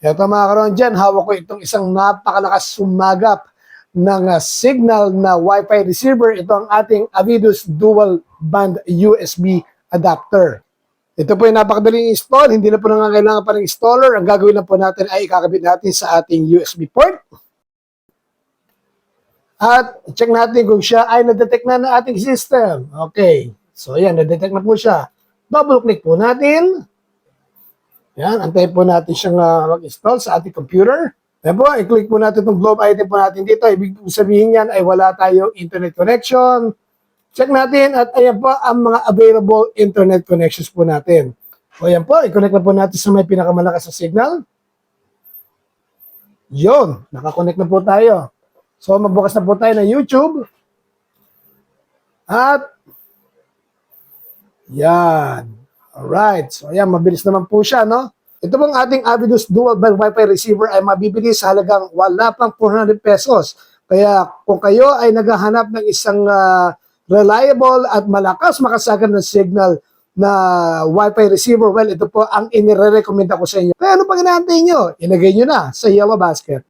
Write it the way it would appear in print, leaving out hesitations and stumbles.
Ito mga karon dyan, hawak ko itong isang napakalakas sumagap ng signal na Wi-Fi receiver. Ito ang ating Avidus Dual Band USB adapter. Ito po yung napakadaling install, hindi na po nangangailangan pa ng installer. Ang gagawin lang po natin ay ikakabit natin sa ating USB port. At check natin kung siya ay na-detect na ng ating system. Okay, so ayan, na-detect na po siya. Double click po natin. Yan, antayin po natin siyang mag-install sa ating computer. Yan po, i-click po natin itong globe item po natin dito. Ibig sabihin yan ay wala tayong internet connection. Check natin at ayan po ang mga available internet connections po natin. O yan po, i-connect na po natin sa may pinakamalakas na signal. Yun, nakakonect na po tayo. So magbukas na po tayo ng YouTube. At yan. Alright, so ayan, mabilis naman po siya, no? Ito pong ating Avidus Dual Band Wi-Fi receiver ay mabibili sa halagang wala pang 400 pesos. Kaya kung kayo ay naghahanap ng isang reliable at malakas makasagan ng signal na Wi-Fi receiver, well, ito po ang inire-recommend ko sa inyo. Kaya ano pang inaantay nyo? Ilagay nyo na sa Yellow Basket.